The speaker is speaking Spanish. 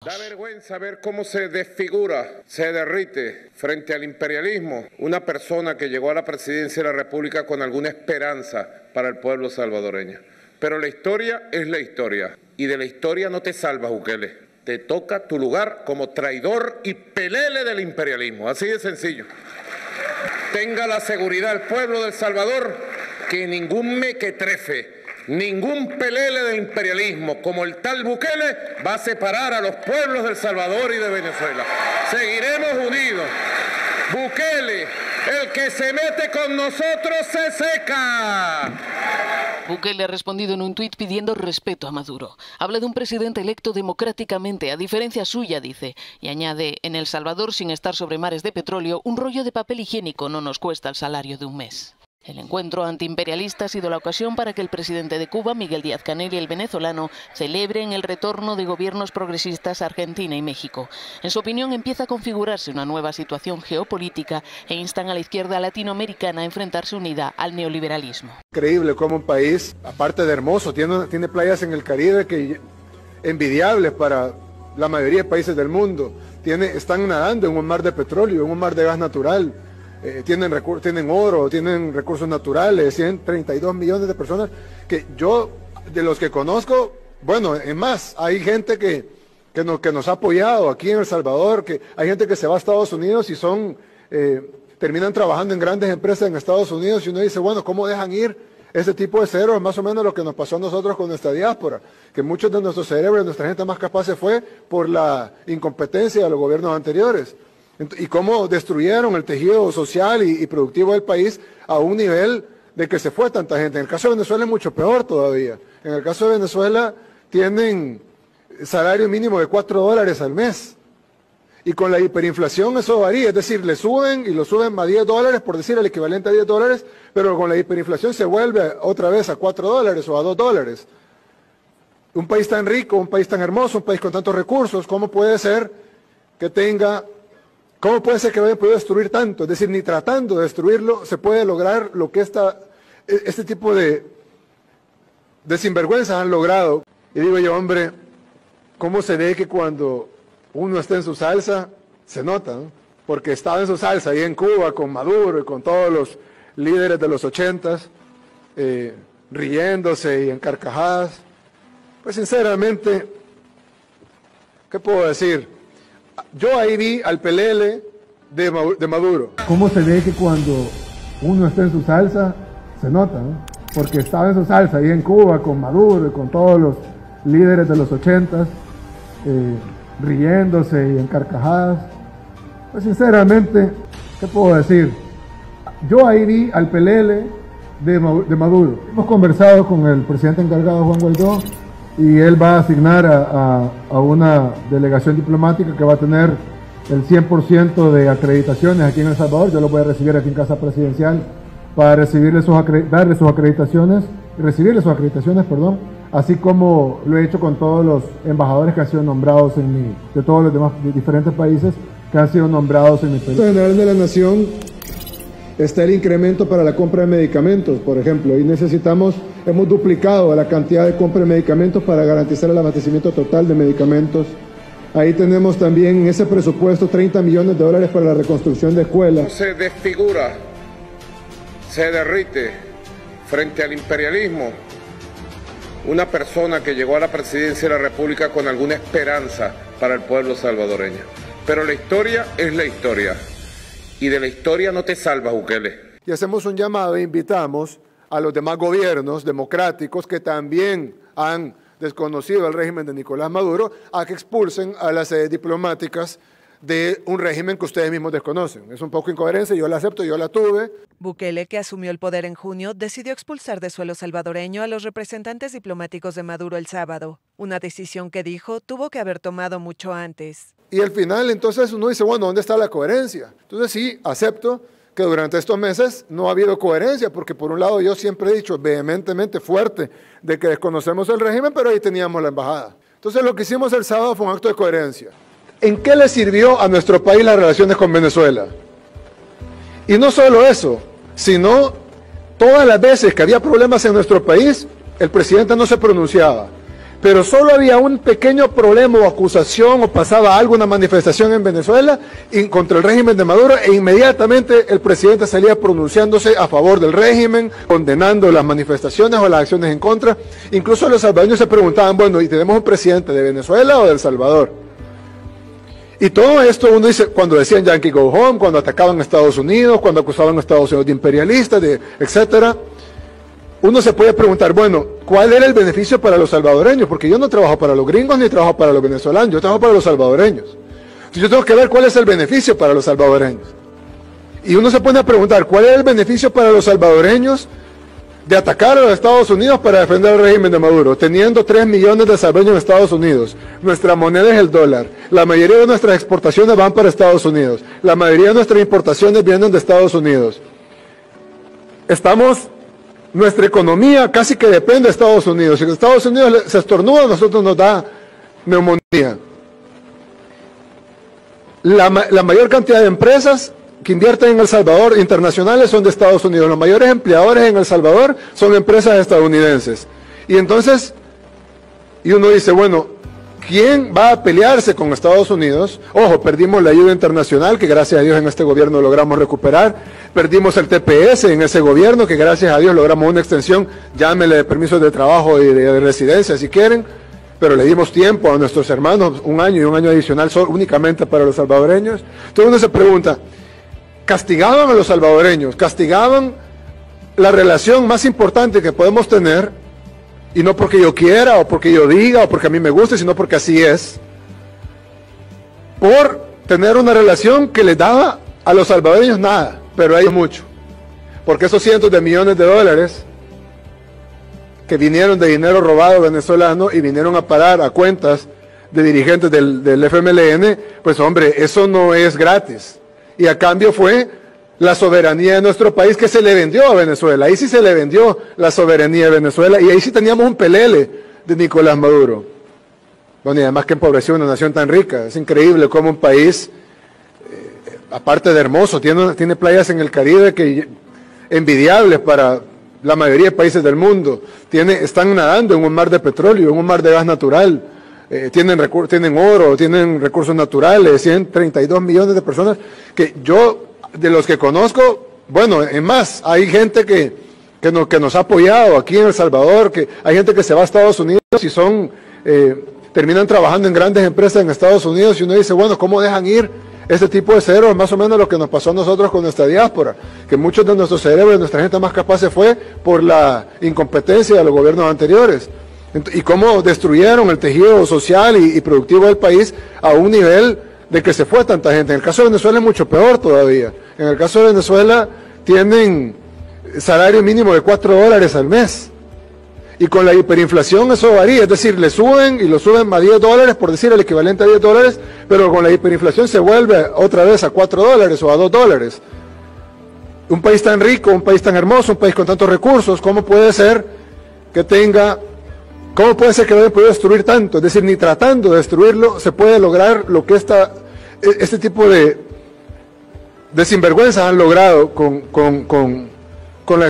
Da vergüenza ver cómo se desfigura, se derrite frente al imperialismo una persona que llegó a la presidencia de la República con alguna esperanza para el pueblo salvadoreño. Pero la historia es la historia y de la historia no te salvas, Bukele. Te toca tu lugar como traidor y pelele del imperialismo, así de sencillo. Tenga la seguridad el pueblo de El Salvador que ningún mequetrefe, ningún pelele de imperialismo como el tal Bukele va a separar a los pueblos de El Salvador y de Venezuela. Seguiremos unidos. Bukele, el que se mete con nosotros se seca. Bukele ha respondido en un tuit pidiendo respeto a Maduro. Habla de un presidente electo democráticamente, a diferencia suya, dice, y añade, en El Salvador, sin estar sobre mares de petróleo, un rollo de papel higiénico no nos cuesta el salario de un mes. El encuentro antiimperialista ha sido la ocasión para que el presidente de Cuba, Miguel Díaz-Canel, y el venezolano celebren el retorno de gobiernos progresistas a Argentina y México. En su opinión, empieza a configurarse una nueva situación geopolítica e instan a la izquierda latinoamericana a enfrentarse unida al neoliberalismo. Increíble cómo un país, aparte de hermoso, tiene playas en el Caribe que envidiables para la mayoría de países del mundo. Están nadando en un mar de petróleo, en un mar de gas natural. Tienen oro, tienen recursos naturales, 132 millones de personas que yo, de los que conozco, bueno, es más, hay gente que nos ha apoyado aquí en El Salvador, que hay gente que se va a Estados Unidos y terminan trabajando en grandes empresas en Estados Unidos y uno dice, bueno, ¿cómo dejan ir ese tipo de cerebros? Más o menos lo que nos pasó a nosotros con nuestra diáspora, que muchos de nuestros cerebros, nuestra gente más capaz se fue por la incompetencia de los gobiernos anteriores. Y cómo destruyeron el tejido social y productivo del país a un nivel de que se fue tanta gente. En el caso de Venezuela es mucho peor todavía. En el caso de Venezuela tienen salario mínimo de $4 al mes. Y con la hiperinflación eso varía, es decir, le suben y lo suben a $10, por decir el equivalente a $10, pero con la hiperinflación se vuelve otra vez a $4 o a $2. Un país tan rico, un país tan hermoso, un país con tantos recursos, ¿cómo puede ser que no haya podido destruir tanto? Es decir, ni tratando de destruirlo se puede lograr lo que este tipo de sinvergüenzas han logrado. Y digo yo, hombre, ¿cómo se ve que cuando uno está en su salsa, se nota, ¿no? Porque estaba en su salsa ahí en Cuba con Maduro y con todos los líderes de los 80s, riéndose y en carcajadas. Pues sinceramente, ¿qué puedo decir? Yo ahí vi al pelele de Maduro. ¿Cómo se ve que cuando uno está en su salsa, se nota, ¿no? Porque estaba en su salsa ahí en Cuba con Maduro y con todos los líderes de los 80s, riéndose y en carcajadas. Pues sinceramente, ¿qué puedo decir? Yo ahí vi al pelele de Maduro. Hemos conversado con el presidente encargado, Juan Guaidó, y él va a asignar a una delegación diplomática que va a tener el 100% de acreditaciones aquí en El Salvador. Yo lo voy a recibir aquí en Casa Presidencial para recibirle darle sus acreditaciones, así como lo he hecho con todos los embajadores que han sido nombrados de todos los demás diferentes países que han sido nombrados en mi país. En el General de la Nación está el incremento para la compra de medicamentos, por ejemplo, y hemos duplicado la cantidad de compra de medicamentos para garantizar el abastecimiento total de medicamentos. Ahí tenemos también en ese presupuesto $30 millones para la reconstrucción de escuelas. Se desfigura, se derrite frente al imperialismo una persona que llegó a la presidencia de la República con alguna esperanza para el pueblo salvadoreño. Pero la historia es la historia. Y de la historia no te salvas, Bukele. Y hacemos un llamado e invitamos a los demás gobiernos democráticos que también han desconocido el régimen de Nicolás Maduro a que expulsen a las sedes diplomáticas de un régimen que ustedes mismos desconocen. Es un poco incoherencia, yo la acepto, yo la tuve. Bukele, que asumió el poder en junio, decidió expulsar de suelo salvadoreño a los representantes diplomáticos de Maduro el sábado, una decisión que dijo tuvo que haber tomado mucho antes. Y al final entonces uno dice, bueno, ¿dónde está la coherencia? Entonces sí, acepto que durante estos meses no ha habido coherencia, porque por un lado yo siempre he dicho vehementemente fuerte de que desconocemos el régimen, pero ahí teníamos la embajada. Entonces lo que hicimos el sábado fue un acto de coherencia. ¿En qué le sirvió a nuestro país las relaciones con Venezuela? Y no solo eso, sino todas las veces que había problemas en nuestro país, el presidente no se pronunciaba. pero solo había un pequeño problema o acusación o pasaba algo, una manifestación en Venezuela contra el régimen de Maduro, e inmediatamente el presidente salía pronunciándose a favor del régimen, condenando las manifestaciones o las acciones en contra. Incluso los salvadoreños se preguntaban, bueno, ¿y tenemos un presidente de Venezuela o de El Salvador? Y todo esto uno dice, cuando decían Yankee Go Home, cuando atacaban a Estados Unidos, cuando acusaban a Estados Unidos de imperialistas, etcétera, uno se puede preguntar, bueno, ¿cuál era el beneficio para los salvadoreños? Porque yo no trabajo para los gringos ni trabajo para los venezolanos, yo trabajo para los salvadoreños. Entonces yo tengo que ver cuál es el beneficio para los salvadoreños. Y uno se pone a preguntar, ¿cuál es el beneficio para los salvadoreños de atacar a los Estados Unidos para defender el régimen de Maduro? Teniendo 3 millones de salvadoreños en Estados Unidos, nuestra moneda es el dólar, la mayoría de nuestras exportaciones van para Estados Unidos, la mayoría de nuestras importaciones vienen de Estados Unidos. Nuestra economía casi que depende de Estados Unidos. Si Estados Unidos se estornuda, a nosotros nos da neumonía. La mayor cantidad de empresas que invierten en El Salvador internacionales son de Estados Unidos. Los mayores empleadores en El Salvador son empresas estadounidenses. Y entonces, uno dice, bueno, ¿quién va a pelearse con Estados Unidos? Ojo, perdimos la ayuda internacional, que gracias a Dios en este gobierno logramos recuperar. Perdimos el TPS en ese gobierno, que gracias a Dios logramos una extensión, llámele de permisos de trabajo y de residencia si quieren, pero le dimos tiempo a nuestros hermanos, 1 año y 1 año adicional únicamente para los salvadoreños. Entonces uno se pregunta, ¿castigaban a los salvadoreños? ¿Castigaban la relación más importante que podemos tener? Y no porque yo quiera, o porque yo diga, o porque a mí me guste, sino porque así es. Por tener una relación que les daba a los salvadoreños nada, pero a ellos mucho. Porque esos cientos de millones de dólares que vinieron de dinero robado venezolano y vinieron a parar a cuentas de dirigentes del FMLN, pues hombre, eso no es gratis. Y a cambio fue la soberanía de nuestro país que se le vendió a Venezuela. Ahí sí se le vendió la soberanía de Venezuela y ahí sí teníamos un pelele de Nicolás Maduro. Bueno, y además que empobreció una nación tan rica. Es increíble cómo un país, aparte de hermoso, tiene playas en el Caribe que envidiables para la mayoría de países del mundo. Están nadando en un mar de petróleo, en un mar de gas natural. Tienen oro, tienen recursos naturales, 132 millones de personas que yo, de los que conozco, bueno, es más, hay gente que nos ha apoyado aquí en El Salvador, que hay gente que se va a Estados Unidos y terminan trabajando en grandes empresas en Estados Unidos y uno dice, bueno, ¿cómo dejan ir este tipo de cerebros? Más o menos lo que nos pasó a nosotros con nuestra diáspora, que muchos de nuestros cerebros, de nuestra gente más capaz se fue por la incompetencia de los gobiernos anteriores. Y cómo destruyeron el tejido social y productivo del país a un nivel de que se fue tanta gente. En el caso de Venezuela es mucho peor todavía. En el caso de Venezuela tienen salario mínimo de $4 al mes. Y con la hiperinflación eso varía, es decir, le suben y lo suben a $10, por decir el equivalente a $10, pero con la hiperinflación se vuelve otra vez a $4 o a $2. Un país tan rico, un país tan hermoso, un país con tantos recursos, ¿cómo puede ser que no haya podido destruir tanto? Es decir, ni tratando de destruirlo se puede lograr lo que este tipo de sinvergüenzas han logrado con la